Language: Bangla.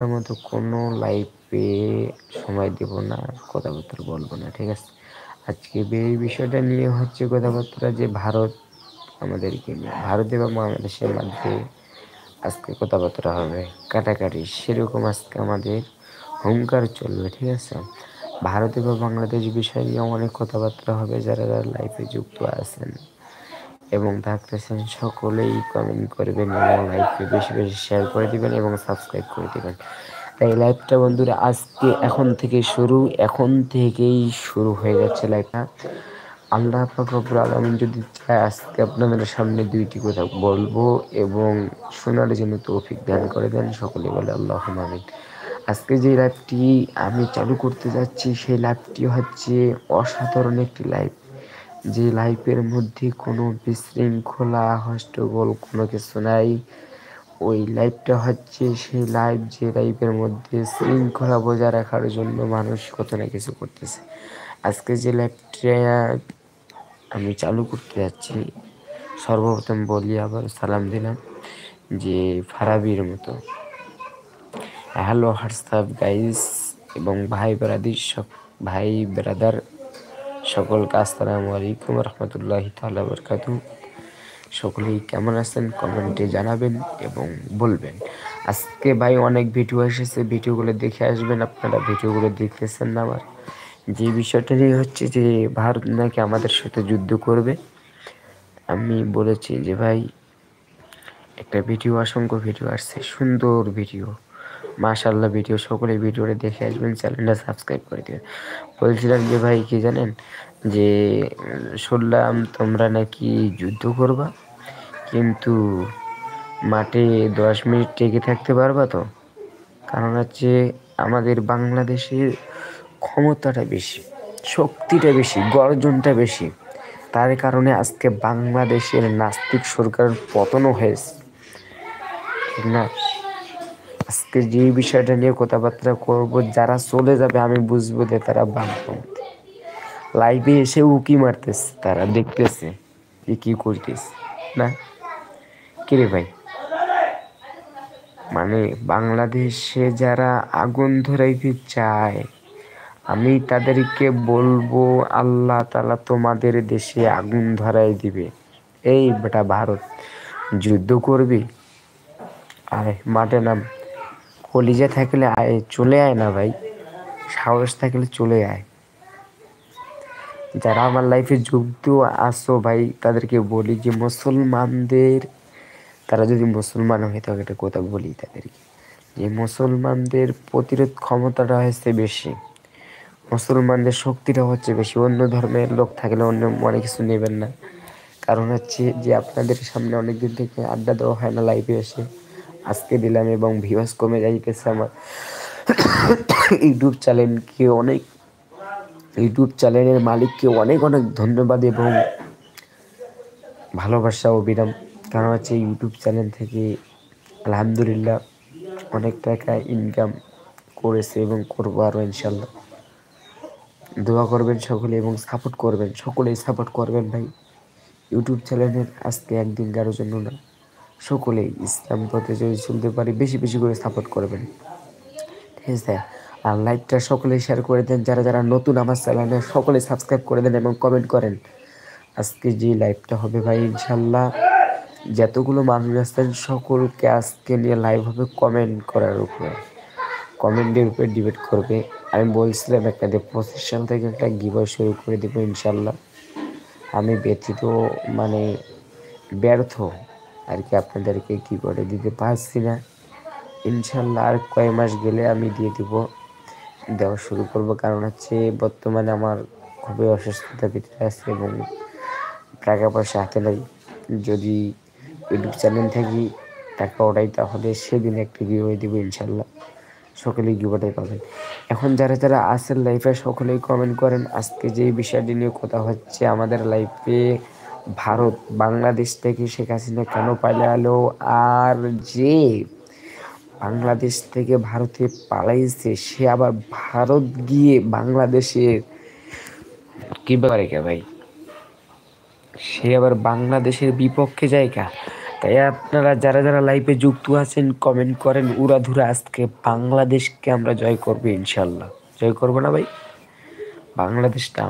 আমার মতো কোনো লাইফে সময় দেব না, কথাবার্তা বলবো না, ঠিক আছে? আজকে এই বিষয়টা নিয়ে হচ্ছে কথাবার্তা যে ভারত আমাদেরকে নিয়ে, ভারত এবং বাংলাদেশের মধ্যে আজকে কথাবার্তা হবে, কাটাকাটি সেরকম আজকে আমাদের হুঙ্কার চলবে, ঠিক আছে? ভারত এবং বাংলাদেশ বিষয় নিয়ে অনেক কথাবার্তা হবে। যারা যারা লাইফে যুক্ত আছেন এবং থাকতেছেন সকলেই কমেন্ট করবেন এবং লাইভকে বেশি বেশি শেয়ার করে দিবেন এবং সাবস্ক্রাইব করে দিবেন। তাই লাইভটা বন্ধুরা আজকে এখন থেকেই শুরু হয়ে যাচ্ছে লাইভটা। আল্লাহ পাক রব্বুল আলামিন যদি চায় আজকে আপনাদের সামনে দুইটি কথা বলবো এবং শোনার জন্য তৌফিক দান করে দেন, সকলে বলে আল্লাহুম্মা আমিন। আজকে যে লাইভটি আমি চালু করতে যাচ্ছি সেই লাইভটি হচ্ছে অসাধারণ একটি লাইভ, যে লাইফের মধ্যে কোনো বিশৃঙ্খলা হট্টগোল কোনো কিছু নাই। ওই লাইফটা হচ্ছে সেই লাইফ যে লাইফের মধ্যে শৃঙ্খলা বজায় রাখার জন্য মানুষ কত না কিছু করতেছে। আজকে যে লাইফটা আমি চালু করতে যাচ্ছি, সর্বপ্রথম বলি আবার সালাম দিলাম যে ফারাবির মতো হ্যালো হোয়াটসঅ্যাপ গাইস এবং ভাই ব্রাদার সকলকে আসসালামু আলাইকুম রহমতুল্লাহি তাআলা বারাকাতুহু। সকলেই কেমন আছেন কমেন্টে জানাবেন এবং বলবেন। আজকে ভাই অনেক ভিডিও এসেছে, ভিডিওগুলো দেখে আসবেন। আপনারা ভিডিওগুলো দেখতেছেন না? আমার যে বিষয়টা নিয়ে হচ্ছে যে ভারত নাকি আমাদের সাথে যুদ্ধ করবে। আমি বলেছি যে ভাই একটা ভিডিও, অসংখ্য ভিডিও আসছে, সুন্দর ভিডিও, মাশাআল্লাহ ভিডিও, সকলে ভিডিওটা দেখে আসবেন, চ্যানেলটা সাবস্ক্রাইব করে দেবেন। বলছিলাম যে ভাই কি জানেন যে শুনলাম তোমরা নাকি যুদ্ধ করবা, কিন্তু মাঠে 10 মিনিট টিকে থাকতে পারবা তো? কারণ হচ্ছে আমাদের বাংলাদেশের ক্ষমতাটা বেশি, শক্তিটা বেশি, গর্জনটা বেশি। তার কারণে আজকে বাংলাদেশের নাস্তিক সরকারের পতনও হয়েছে, ঠিক না? আজকে যে বিষয়টা নিয়ে কথাবার্তা করব, যারা চলে যাবে আমি বুঝবো যে তারা বামপন্থী। লাইভে এসে উকি মারতেছে, তারা দেখতেছে যে কি করতেছে না। কিরে ভাই, মানে বাংলাদেশে যারা আগুন ধরাইতে চায় আমি তাদেরকে বলবো আল্লাহ তাআলা তোমাদের দেশে আগুন ধরাই দিবে। এই বেটা ভারত, যুদ্ধ করবি? আয় মাঠে নাম, কলিজা থাকলে আয়, চলে আয় না ভাই, সাহস থাকলে চলে আয়। যারা আমার লাইফে যুক্ত আসো ভাই তাদেরকে বলি যে মুসলমানদের, তারা যদি মুসলমান হয়ে থাকে একটা কথা বলি তাদেরকে, যে মুসলমানদের প্রতিরোধ ক্ষমতাটা হচ্ছে বেশি, মুসলমানদের শক্তিটা হচ্ছে বেশি। অন্য ধর্মের লোক থাকলে অন্য অনেক কিছু নেবেন না। কারণ হচ্ছে যে আপনাদের সামনে অনেকদিন থেকে আড্ডা দেওয়া হয় না লাইভে এসে, আজকে দিলাম এবং ভিউয়ার্স কমে যাইতেছে আমার। ইউটিউব চ্যানেলকে অনেক, ইউটিউব চ্যানেলের মালিককে অনেক অনেক ধন্যবাদ এবং ভালোবাসা অবিরাম। কারণ হচ্ছে ইউটিউব চ্যানেল থেকে আলহামদুলিল্লাহ অনেক টাকা ইনকাম করেছে এবং করবো আরও ইনশাল্লাহ। দোয়া করবেন সকলে এবং সাপোর্ট করবেন, সকলেই সাপোর্ট করবেন ভাই। ইউটিউব চ্যানেলের আজকে একদিন কারোর জন্য না, সকলেই ইসলাম পথে যদি চলতে পারি বেশি বেশি করে সাপোর্ট করবেন, ঠিক আছে? আর লাইভটা সকলে শেয়ার করে দেন, যারা যারা নতুন আমার চ্যানেলে সকলে সাবস্ক্রাইব করে দেন এবং কমেন্ট করেন। আজকে যে লাইভটা হবে ভাই ইনশাল্লাহ যতগুলো মানুষ আসছেন সকলকে আজকে নিয়ে লাইভ হবে কমেন্ট করার উপরে, কমেন্টের উপরে ডিবেট করবে। আমি বলছিলাম একটা 25 সাল থেকে একটা গিভওয়ে শুরু করে দেবো ইনশাল্লাহ। আমি ব্যথিত, মানে ব্যর্থ আর কি, আপনাদেরকে কি করে দিতে পারছি না। ইনশাল্লাহ আর কয়েক মাস গেলে আমি দিয়ে দিব, দেওয়া শুরু করব। কারণ হচ্ছে বর্তমানে আমার খুবই অসুস্থতার ভিতরে আছে এবং টাকা পয়সা হাতে নাই। যদি ইউটিউব চ্যানেল থেকে টাকা ওঠাই তাহলে সেদিন একটা গিভওয়ে দিব ইনশাল্লাহ, সকলেই গিভওয়েটাই পাবেন। এখন যারা যারা আছেন লাইফে সকলেই কমেন্ট করেন। আজকে যে বিষয়টি নিয়ে কথা হচ্ছে আমাদের লাইফে, ভারত বাংলাদেশ থেকে শেখ হাসিনা কেন পালালো, আর যে বাংলাদেশ থেকে ভারতে পালাইছে সে আবার ভারত গিয়ে বাংলাদেশের কি ব্যাপারে কে ভাই, সে আবার বাংলাদেশের বিপক্ষে জায়গা তাই আপনারা যারা যারা লাইভে যুক্ত আছেন কমেন্ট করেন উড়াধুরা, আজকে বাংলাদেশকে আমরা জয় করবো ইনশাল্লাহ। জয় করবো না ভাই? বাংলাদেশটা